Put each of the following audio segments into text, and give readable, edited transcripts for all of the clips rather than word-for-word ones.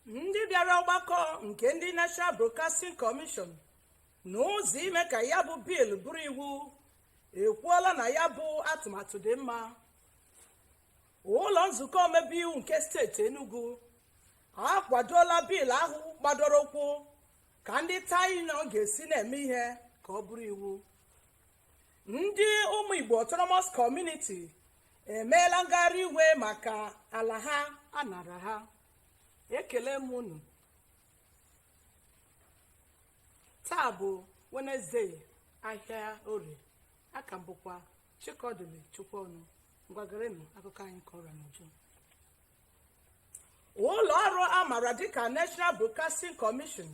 ndị bịara ọgbakọ nke ndị National Broadcasting Commission n'ụzọ ime ka ya bụ biil bụrụ iwu ekwuola na ya bụ atụmatụ dị mma. ụlọ nzukọ omebe iwu nke steeti Enugu akwadola biil ahụ gbadoro ụkwụ ka ndị taịnọ ga-esi na-eme ihe ka ọ bụrụ iwu. ndị ụmụ Igbo Autonomous Community emeela ngagharị iwe maka ala ha anara ha. Ekele m unu. Taa bụ Wenezdee, ahịa Orie. Aka m bụkwa Chikodili Chukwuọnụ. Ngwagarenu akụkọ anyị kọrọ n'uju. ụlọ ọrụ amara dịka National Broadcasting Commission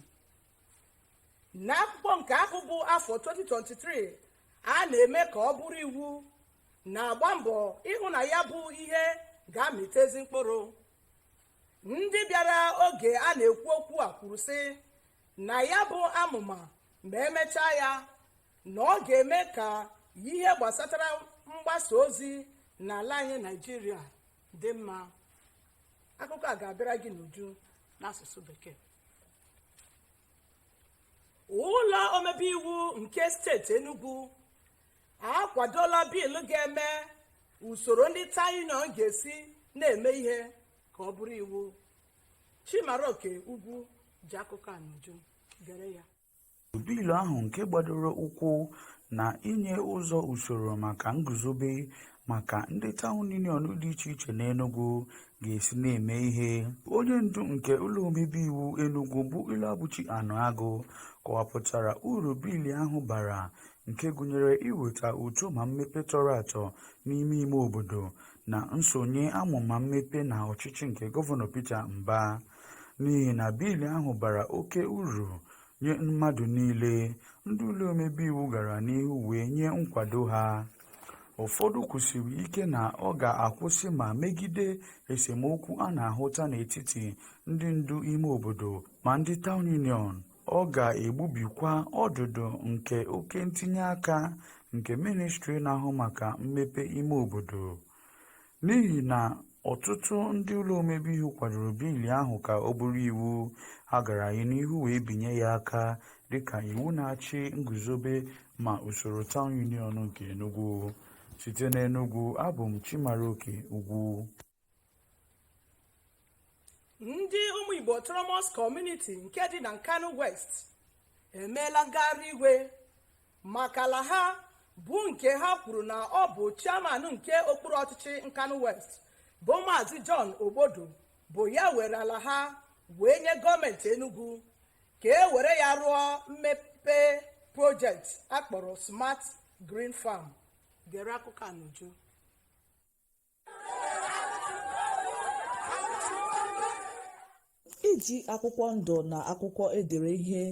n'akwụkwọ nke ahụ bụ afọ 2023 a na-eme ka ọ bụrụ iwu na-agba mbọ ịhụ na ya bụ ihe ga-amịtezi mkpụrụ. ndị bịara oge a na-ekwu okwu a kwuru sị na ya bụ amụma ma emechaa ya na ọ ga-eme ka ihe gbasatara mgbasa ozi n'ala anyị Naịjirịa dị mma. akụkọ a ga-abịara gị n'uju n'asụsụ Bekee. ụlọ omebe iwu nke steeti Enugu akwadola biil ga-eme usoro ndị taịnọ ga-esi na-eme ihe ka ọ bụrụ iwu. Chimaroke Ugwu ji akụkọ a n'uju, gere ya. biil ahụ nke gbadoro ụkwụ na inye ụzọ usoro maka nguzobe maka ndị taụn union dị iche iche n'Enugu ga-esi na-eme ihe. onye ndu nke ụlọ omebe iwu Enugu bụ Ilabuchi Anụagụ kọwapụtara uru biil ahụ bara, nke gụnyere iweta uto ma mmepe tọrọ atọ n'ime ime obodo na nsonye amụma mmepe na ọchịchị nke gọvanọ Peter Mba. n'ihi na biil ahụ bara oke uru nye mmadụ niile, ndị ụlọ omebe iwu gara n'ihu wee nye nkwado ha. ụfọdụ kwusiri ike na ọ ga-akwụsị ma megide esemokwu a na-ahụta n'etiti ndị ndu ime obodo ma ndị taụn union. ọ ga-egbubikwa ọdụdụ nke oke ntinye aka nke ministri na-ahụ maka mmepe ime obodo. n'ihi na ọtụtụ ndị ụlọ omebe iwu kwadoro biil ahụ ka ọ bụrụ iwu, ha gara n'ihu wee binye ya aka dịka iwu na-achị nguzobe ma usoro taụn union nke Enugu. site n'Enugu, abụ m Chimaroke Ugwu. ndị ụmụ Igbo Autonomous Community nke dị na Nkanu West emeela ngagharị iwe maka ala ha bụ nke ha kwuru na ọ bụ chairman nke okpuru ọchịchị Nkanu West bụ Maazị John Ogbodo bụ ya were ala ha wee nye gọọmenti Enugu ka e were ya rụọ mmepe projekti akpọrọ Smart Green Farm. Gere akụkọ a n'uju. iji akwụkwọ ndụ na akwụkwọ edere ihe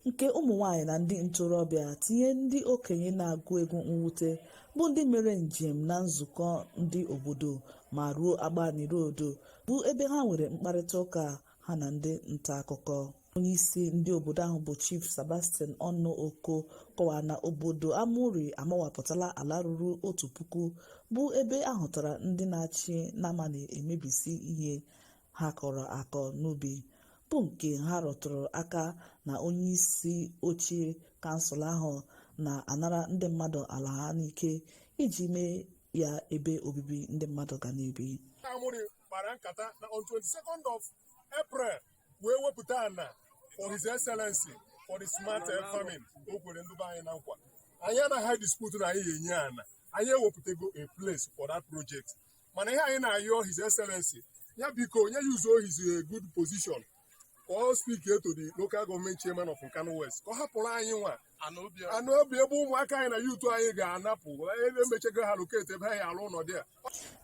nke ụmụ nwanyị na ndị ntorobịa tinye ndị okenye na-agụ egwu mwute bụ ndị mere njem na nzukọ ndị obodo ma ruo Agbani Road bụ ebe ha nwere mkparịta ụka ha na ndị nta akụkọ. onye isi ndị obodo ahụ bụ Chief Sebastian Ọnụ Oko kọwara na obodo Amuri amawapụtala ala ruru 1,000 bụ ebe ahụtara ndị na-achị na-amaghị emebisi ihe ha kọrọ akọ n'ubi, bụ nke ha rọtụrụ aka na onye isi ochie kansụl ahụ na-anara ndị mmadụ ala ha n'ike iji mee ya ebe obibi ndị mmadụ ga na-ebi. Amuri gbara nkata na on 22nd of April wee wepụta ana for His Excellency for the smart farming. O kwere ndị be anyị na nkwa. Anyị anaghị dispute na anyị ga-enye ana. Anyị ewepụtago a place for that project. Mana ihe anyị na-ayọ His Excellency ya biko onye yuzo his good position all speak here to the local government chairman of Nkanu West. Ko hapụrụ anyị nwa. Anụ obi ebe ụmụaka anyị na yutu anyị ga-anapụ emechego ha loketi ebe ha ya alụ ụlọ dị a.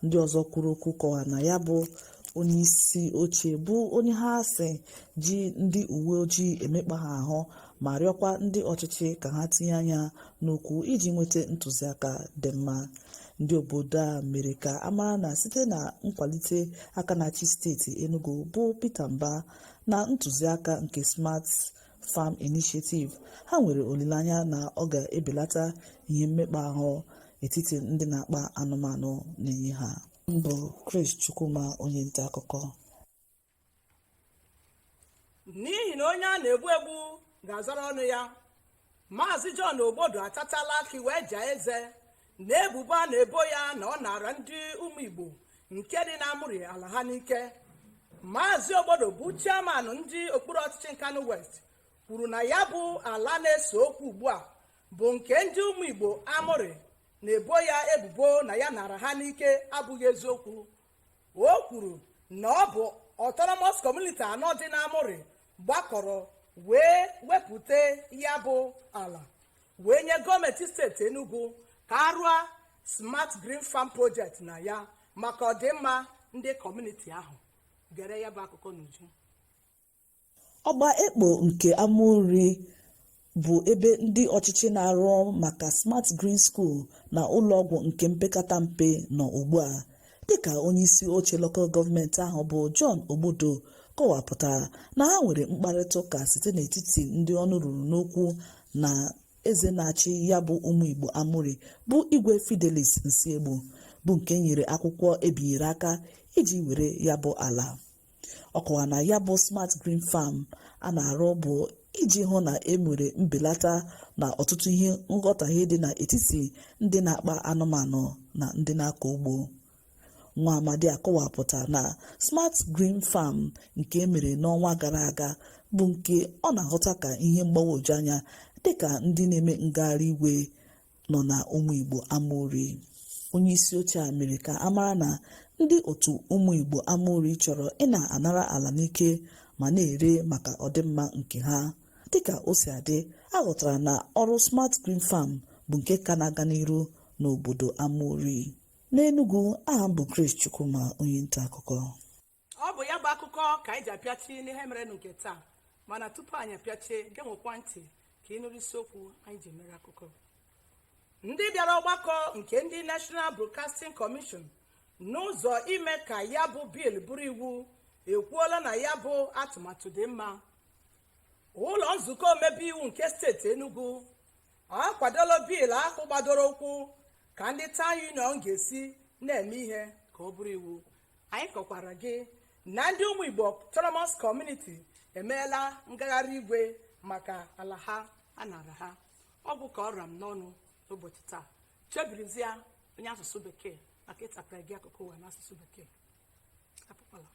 Ndị ọzọ kwuru okwu kọwara na ya bụ onye isi oche bụ onye ha sị ji ndị uwe ojii emekpa ha ahụ ma rịọkwa ndị ọchịchị ka ha tinye anya n'okwu iji nweta ntụziaka dị mma. Ndị obodo a mere ka amara na site na nkwalite aka na-achị steeti Enugu bụ Peter Mba na ntụziaka nke Smart Farm Initiative, ha nwere olileanya na ọ ga-ebelata ihe mmekpa ahụ etiti ndị na-akpa anụmanụ na-enye ha. Mbụ Chris Chukwuma, onye nta akụkọ. N'ihi na onye a na-egbu egbu ga-azọrọ ọnụ ya, Maazị John Ogbodo achatala akị wee jaa eze na ebubo a na-ebo ya na ọ nara ndị ụmụ Igbo nke dị n'Amụrị ala ha n'ike. Maazị Ogbodo bụ chairman ndị okpuru ọchịchị Nkanu West kwuru na ya bụ ala na-ese okwu ugbu a bụ nke ndị ụmụ Igbo Amụrị na-ebo ya ebubo na ya nara ha n'ike abụghị eziokwu. O kwuru na ọ bụ autonomous community anọ dị n'Amụrị gbakọrọ wee wepụta ya bụ ala wee nye gọọmenti steeti Enugu ka a rụọ Smart Green Farm Project na ya maka ọdịmma ndị kọmuniti ahụ. Gere ya bụ akụkọ n'uju. Ọgba ekpo nke Amụrị bụ ebe ndị ọchịchị na-arụ maka Smart Green School na ụlọọgwụ nke mpekata mpe nọ ugbu a, dịka onye isi oche lokal gọọmenti ahụ bụ John Ogbodo kọwapụtara na ha nwere mkparịta ụka site n'etiti ndị ọnụ ruru n'okwu na eze na-achị ya bụ ụmụ Igbo Amụrị bụ Igwe Fidelis Nsiegbu, bụ nke nyere akwụkwọ ebinyere aka iji were ya bụ ala. Ọ kọwara na ya bụ Smart Green Farm a na-arụ bụ iji hụ na e nwere mbelata na ọtụtụ ihe nghọtahie dị n'etiti ndị na-akpa anụmanụ na ndị na-akọ ugbo. Nwa amadi akọwapụta na Smart Green Farm nke emere n'ọnwa gara aga bụ nke ọ na-ahụta ka ihe mgbagwoju anya dịka ndị na-eme ngagharị iwe nọ na ụmụ Igbo Amụrị. Onye isi oche a mere ka amara na ndị otu ụmụ Igbo Amụrị chọrọ ị na-anara ala n'ike ma na-ere maka ọdịmma nke ha. Dịka o si adị, a ghọtara na ọrụ Smart Green Farm bụ nke ka na-aga n'iru n'obodo Amụrị. N'Enugu, aha m bụ Chris Chukwuma, onye nta akụkọ. Ọ bụ ya bụ akụkọ ka anyị ji apịachi n'ihe mere nke taa, mana tupu anyị apịachie genwekwa ntị ka ị nụrụ isiokwu anyị ji mere akụkọ. Ndị bịara ọgbakọ nke ndị National Broadcasting Commission n'ụzọ ime ka ya bụ bil bụrụ iwu ekwuola na ya bụ atụmatụ dị mma. Ụlọ nzukọ omebe iwu nke steeti Enugu akwadola bil ahụ gbadoro ụkwụ ka ndị Town Union ga-esi na-eme ihe ka ọ bụrụ iwu. Anyị kọkwara gị na ndị ụmụ Igbo Autonomous Community emeela ngagharị igwe maka ala ha a nara ha. Ọ bụ ka ọ ra m n'ọnụ n'ụbọchị taa. Chebirizia onye asụsụ Bekee maka ịtapịa gị akụkọ ụwa n'asụsụ Bekee. Apụkwala.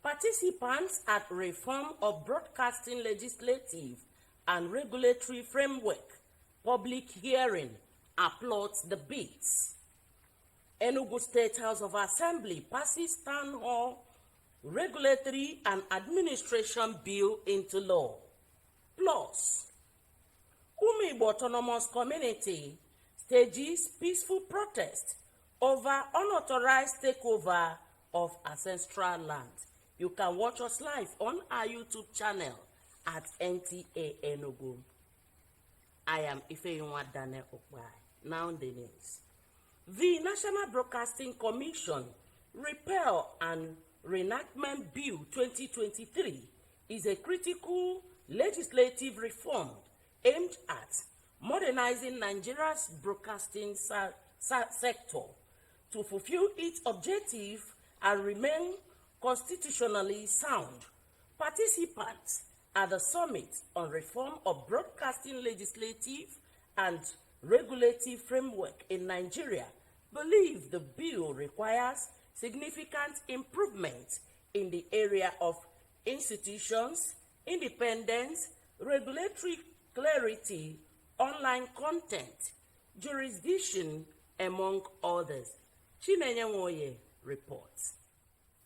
Participants at Reform of Broadcasting Legislative and Regulatory Framework public hearing applauds the bids. Enugu State House of Assembly passes Town Hall Regulatory and Administration Bill into law. Plus, Umu Igbo Autonomous Community stages peaceful protest over unauthorized takeover of ancestral land. You can watch us live on our YouTube channel at Nta Enugu. I am Ifeyinwa Daniel Okpai. Now the news. The National Broadcasting Commission Repeal and Reenactment Bill 2023 is a critical legislative reform aimed at modernizing Nigeria's broadcasting sector to fulfill its objective and remain constitutionally sound. Participants at the Summit on Reform of Broadcasting Legislative and Regulatory Framework in Nigeria believe the bill requires significant improvement in the area of institutions, independence, regulatory clarity, online content, jurisdiction, among others. Nta Enugu reports.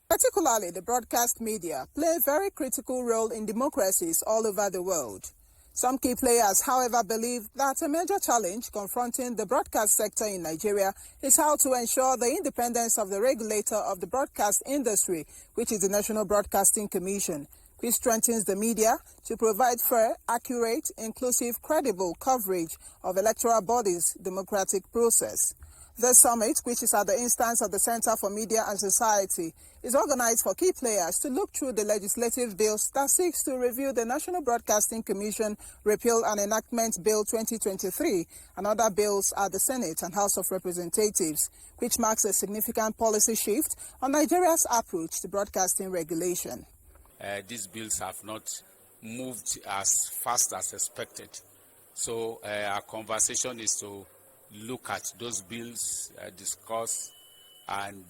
Particularly, the broadcast media play a very critical role in democracies all over the world. Some key players, however, believe that a major challenge confronting the broadcast sector in Nigeria is how to ensure the independence of the regulator of the broadcast industry, which is the National Broadcasting Commission, which strengthens the media to provide fair, accurate, inclusive, credible coverage of electoral bodies' democratic process. The summit, which is at the instance of the Center for Media and Society, is organized for key players to look through the legislative bills that seeks to review the National Broadcasting Commission Repeal and Enactment Bill 2023 and other bills at the Senate and House of Representatives, which marks a significant policy shift on Nigeria's approach to broadcasting regulation. These bills have not moved as fast as expected. So our conversation is to look at those bills, discuss and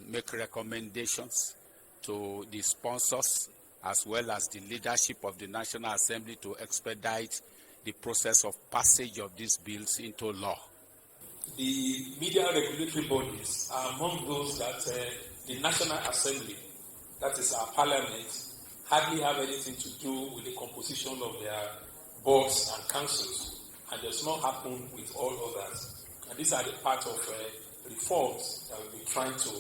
make recommendations to the sponsors as well as the leadership of the National Assembly to expedite the process of passage of these bills into law. The media regulatory bodies are among those that the National Assembly, that is our parliament, hardly have anything to do with the composition of their boards and councils, and does not happen with all others. And these are the part of reforms that we'll be trying to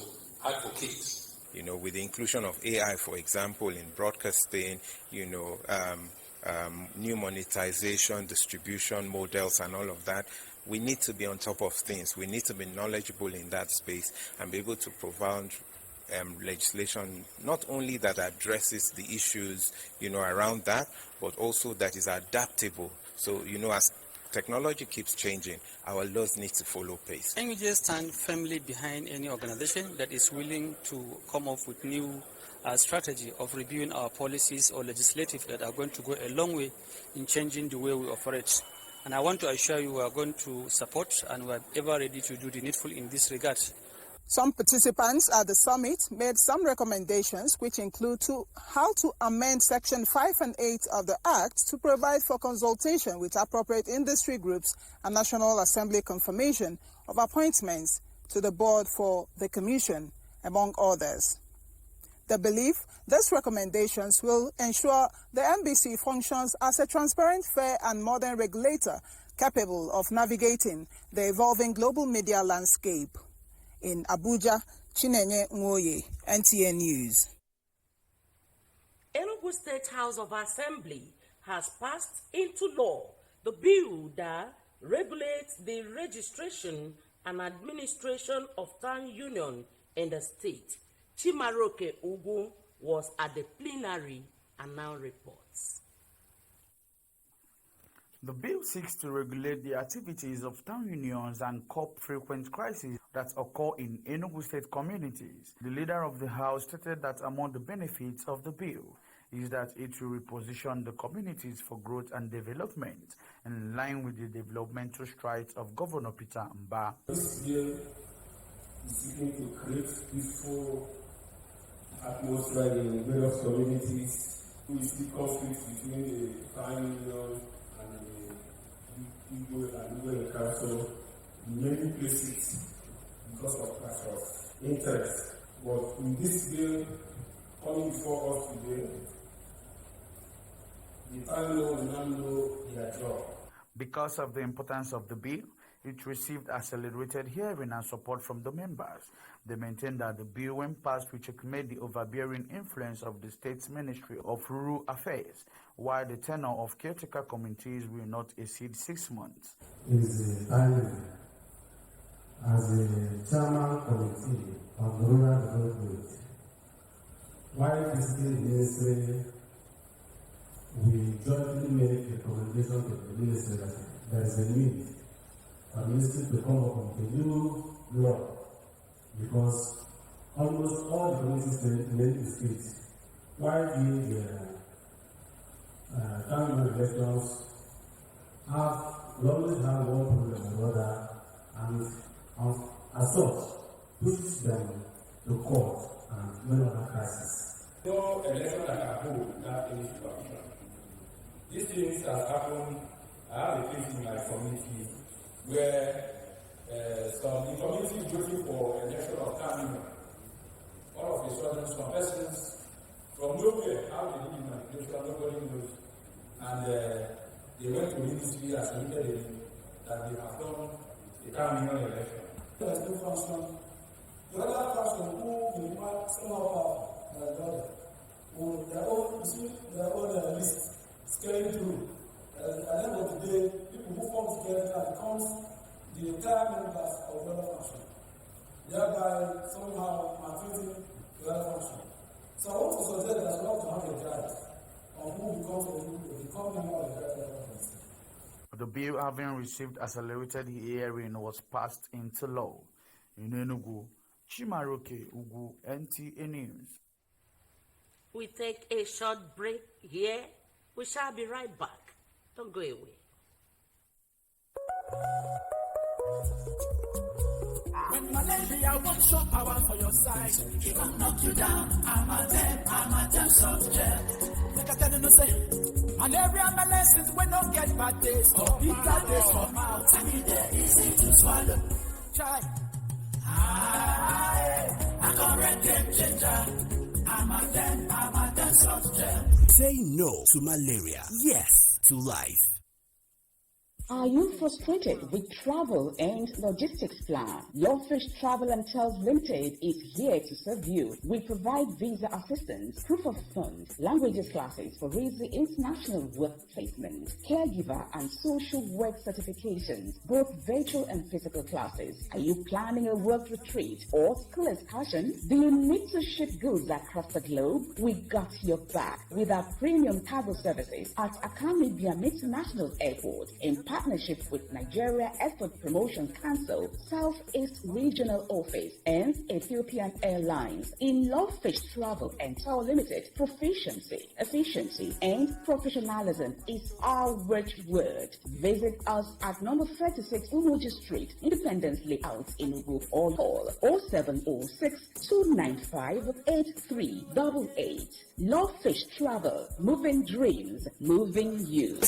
advocate. With the inclusion of AI, for example, in broadcasting, new monetization, distribution models and all of that, we need to be on top of things. We need to be knowledgeable in that space and be able to provide legislation not only that addresses the issues, around that, but also that is adaptable. So, as technology keeps changing, our laws need to follow pace. And we just stand firmly behind any organization that is willing to come up with new strategy of reviewing our policies or legislative that are going to go a long way in changing the way we operate. And I want to assure you we are going to support and we are ever ready to do the needful in this regard. Some participants at the summit made some recommendations which include how to amend Section 5 and 8 of the Act to provide for consultation with appropriate industry groups and National Assembly confirmation of appointments to the board for the Commission, among others. They believe these recommendations will ensure the NBC functions as a transparent, fair and modern regulator capable of navigating the evolving global media landscape. In Abuja, Nta Enugu, NTA News. Enugu State House of Assembly has passed into law the bill that regulates the registration and administration of town union in the state. Nta Enugu was at the plenary and now reports. The bill seeks to regulate the activities of town unions and curb frequent crises that occur in Enugu State communities. The leader of the House stated that among the benefits of the bill is that it will reposition the communities for growth and development in line with the developmental strides of Governor Peter Mba. This bill is seeking to create peaceful atmosphere in various communities. We see conflict between the town union and the council in many places because of clash of interest. But in this bill coming before us today, the town will now know their job. Because of the importance of the bill, it received accelerated hearing and support from the members. They maintained that the bill, when passed, will checkmate the overbearing influence of the state's Ministry of Rural Affairs, while the tenure of caretaker committees will not exceed 6 months. It is timely as a chairman committee on rural development. While visiting the ministry, we jointly make recommendations to the ministry that there is a need for the ministry to come up with a new law, because almost all the communities in the state, while doing the town elections, we always have one problem or another, and as such, pushes them to court and many other crises. No election that can hold without any supervision. These things have happened. I have a case in my community where some communities waiting for election of town. All of a sudden, some persons from nowhere, how they did manipulation, nobody knows. And they went to ministry and submitted that they have done a town election. There's no function. The other person who is not somehow their own list scaling through. At the end of the day, people who come together becomes the entire members of the other function, thereby somehow maltreating the other function. So I want to suggest that we have to have a guide on who become member of the other function. The bill, having received accelerated hearing, was passed into law. In Enugu, Chimaroke Ugu, Nta News. We take a short break here. We shall be right back. Don't go away. When malaria won't show power for your side, it will knock you down. I'm a damn soft gel. Like I tell you, no say, malaria medicines when don't get bad taste. Oh, bitter taste for mouth. I mean, they're easy to swallow. Try. I got red game changer. I'm a damn soft gel. Say no to malaria. Yes to life. Are you frustrated with travel and logistics plan? Lawfish Travel and Tours Limited is here to serve you. We provide visa assistance, proof of funds, languages classes for easy international work placement, caregiver and social work certifications, both virtual and physical classes. Are you planning a work retreat or school excursion? Do you need to ship goods across the globe? We got your back with our premium cargo services at Akami Biam International Airport in partnership with Nigeria Export Promotion Council, Southeast Regional Office, and Ethiopian Airlines. In Lawfish Travel and Tour Limited, proficiency, efficiency, and professionalism is our watchword. Visit us at number 36 Umoji Street, Independence Layout, Enugu, or call 0706 295 8388. Lawfish Travel, moving dreams, moving you.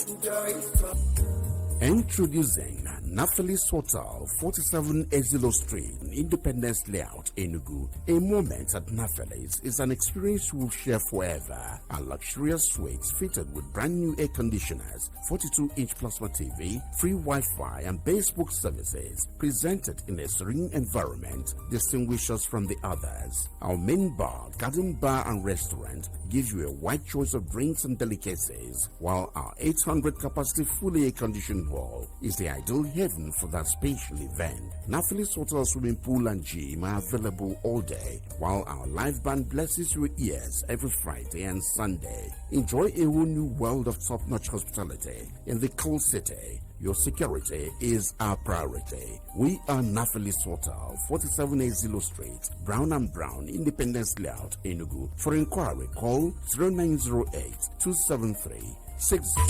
Introducing Naphtali's Hotel, 47 Ezilo Street, Independence Layout, Enugu. A moment at Naphtali's is an experience we'll share forever. A luxurious suites fitted with brand new air conditioners, 42-inch plasma TV, free Wi-Fi, and Facebook services. Presented in a serene environment, distinguish us from the others. Our main bar, garden bar, and restaurant gives you a wide choice of drinks and delicacies, while our 800 capacity fully air-conditioned hall is the ideal haven for that special event. Naphtali's Hotel swimming pool and gym are available all day, while our live band blesses your ears every Friday and Sunday. Enjoy a whole new world of top-notch hospitality in the cool city. Your security is our priority. We are Naphtali's Hotel, 47 Ezilo Street, Brown and Brown, Independence Layout, Enugu. For inquiry, call 0908 273 60.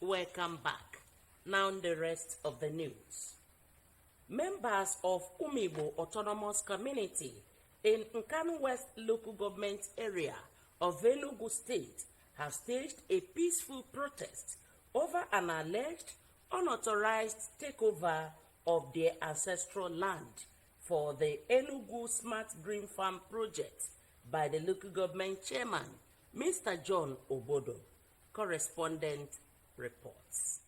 Welcome back. Now the rest of the news. Members of Umibo Autonomous Community in Nkanu West Local Government Area of Enugu State have staged a peaceful protest over an alleged unauthorized takeover of their ancestral land for the Enugu Smart Green Farm project by the local government chairman, Mr. John Obodo. Correspondent reports.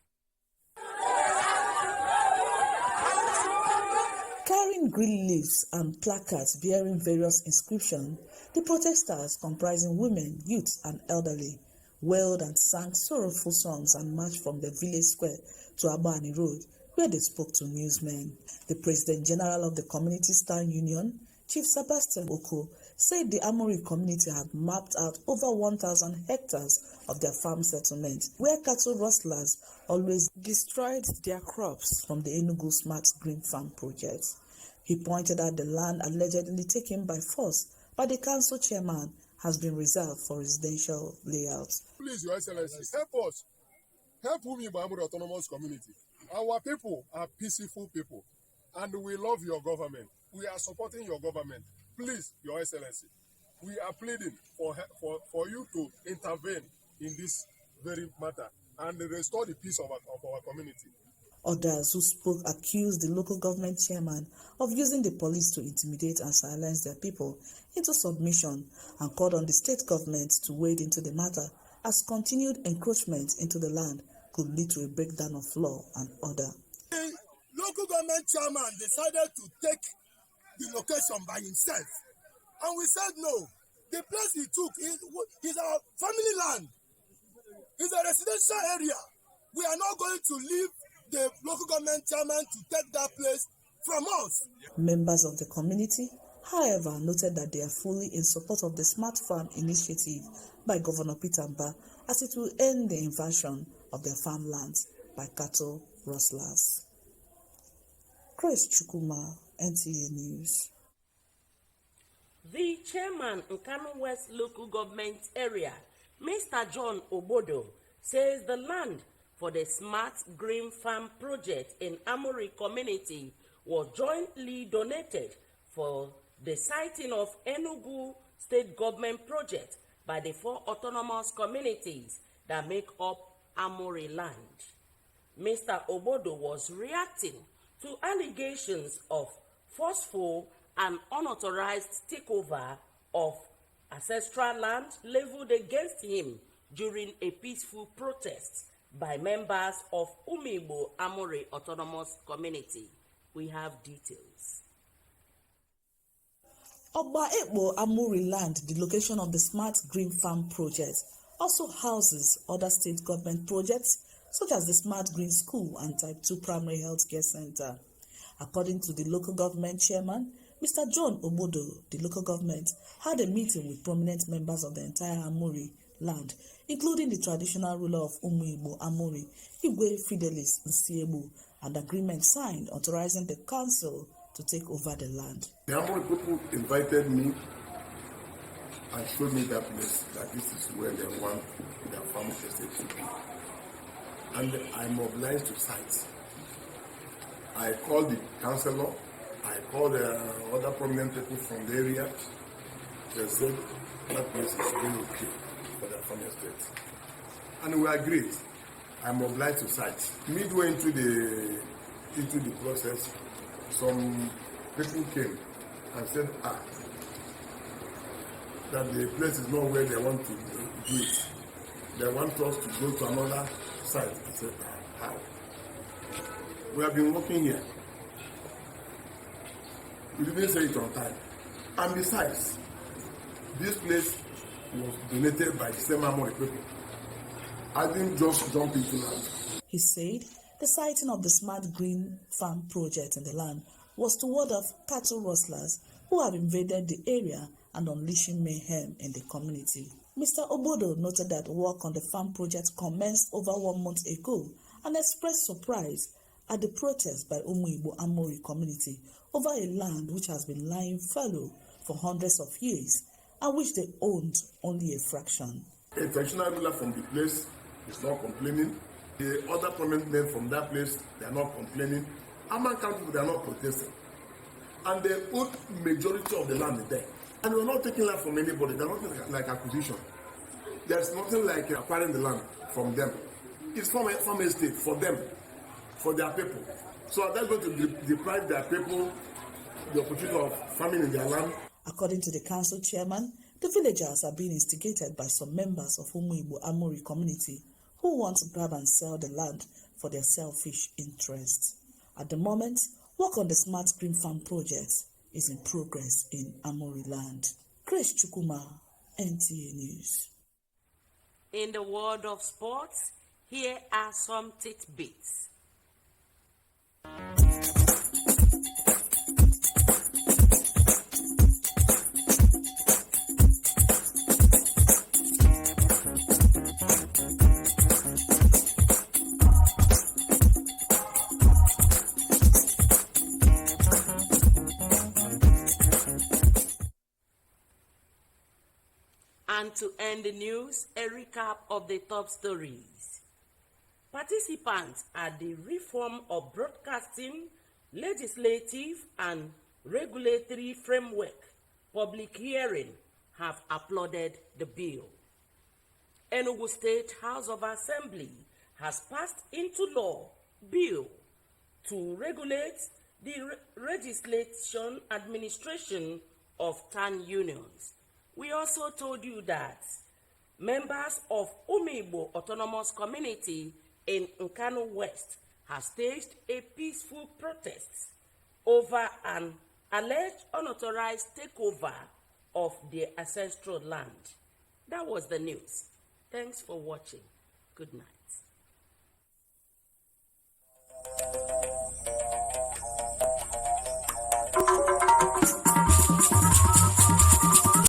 Carrying green leaves and placards bearing various inscriptions, the protesters, comprising women, youths, and elderly, wailed and sang sorrowful songs and marched from the village square to Abani Road, where they spoke to newsmen. The President General of the Community Stand Union, Chief Sebastian Oko, said the Amori community had mapped out over 1,000 hectares of their farm settlement, where cattle rustlers always destroyed their crops from the Enugu Smart Green Farm project. He pointed out the land allegedly taken by force by the council chairman has been reserved for residential layouts. Please, Your Excellency, help us. Help Umigbo Amori Autonomous Community. Our people are peaceful people, and we love your government. We are supporting your government. Please, Your Excellency, we are pleading for you to intervene in this very matter and restore the peace of our community. Others who spoke accused the local government chairman of using the police to intimidate and silence their people into submission and called on the state government to wade into the matter, as continued encroachment into the land could lead to a breakdown of law and order. The local government chairman decided to take the location by himself, and we said no. The place he took is our family land. It's a residential area. We are not going to leave the local government chairman to take that place from us. Members of the community, however, noted that they are fully in support of the Smart Farm initiative by Governor Peter Mba, as it will end the invasion of their farmlands by cattle rustlers. Chris Chukuma, NTA News. The chairman in Kano West local government area, Mr. John Obodo, says the land for the Smart Green Farm project in Amori community was jointly donated for the siting of Enugu state government project by the 4 autonomous communities that make up Amori land. Mr. Obodo was reacting to allegations of forceful and unauthorized takeover of ancestral land leveled against him during a peaceful protest by members of Umigbo Amori Autonomous Community. We have details. Ogba Ekpo Amori land, the location of the Smart Green Farm project, also houses other state government projects such as the Smart Green School and Type 2 Primary Health Care Center. According to the local government chairman, Mr. John Obodo, the local government had a meeting with prominent members of the entire Amori land, including the traditional ruler of Umigbo Amori, Igwe Fidelis Nsiegbu, and agreement signed authorizing the council to take over the land. The Amori people invited me and showed me that place, that this is where they want their farm estate to be. And I mobilized to site. I called the councillor, I called other prominent people from the area. They said that place is really okay for their farm estate. And we agreed. I mobilized to site. Midway into the process, some people came and said, that the place is not where they want to do it. They want us to go to another site. I said, how? We have been working here. We didn't say it on time. And besides, this place was donated by the same Amori people. I didn't just jump into land. He said the siting of the Smart Green Farm project in the land was to ward off cattle rustlers who had invaded the area and unleashing mayhem in the community. Mr. Obodo noted that work on the farm project commenced over 1 month ago and expressed surprise at the protest by Umigbo Amori community over a land which has been lying fallow for hundreds of years and which they owned only a fraction. A traditional ruler from the place is not complaining. The other prominent men from that place, they are not complaining. Amman County, they are not protesting. And the old majority of the land is there. And we're not taking land from anybody. There's nothing like acquisition. There's nothing like acquiring the land from them. It's from a estate for them, for their people. So are they going to deprive their people the opportunity of farming in their land? According to the council chairman, the villagers are being instigated by some members of Umigbo Amori community who want to grab and sell the land for their selfish interests. At the moment, work on the Smart Green Farm project is in progress in Amori land. Chris Chukuma, NTA News. In the world of sports, here are some tidbits. And to end the news, a recap of the top stories. Participants at the Reform of Broadcasting, Legislative and Regulatory Framework public hearing have applauded the bill. Enugu State House of Assembly has passed into law bill to regulate the registration administration of town unions. We also told you that members of Umigbo Autonomous Community in Nkanu West have staged a peaceful protest over an alleged unauthorized takeover of their ancestral land. That was the news. Thanks for watching. Good night.